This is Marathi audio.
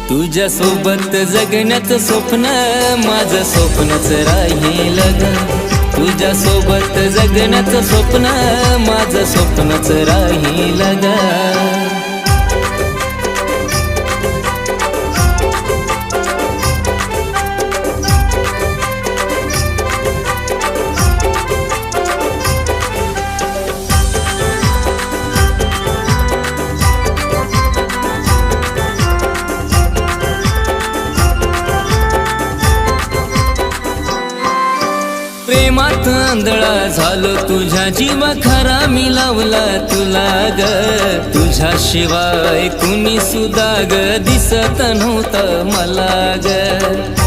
तुझ्या सोबत जगण्याचं स्वप्न माझं स्वप्नच राहील ग. तुझ्या सोबत जगण्याचं स्वप्न माझं स्वप्नच राहील ग. प्रेमात आंधळा झालो तुझ्या जीवा खरा मी लावला तुला ग. तुझ्याशिवाय कुणी सुद्धा ग दिसत नव्हतं मला ग.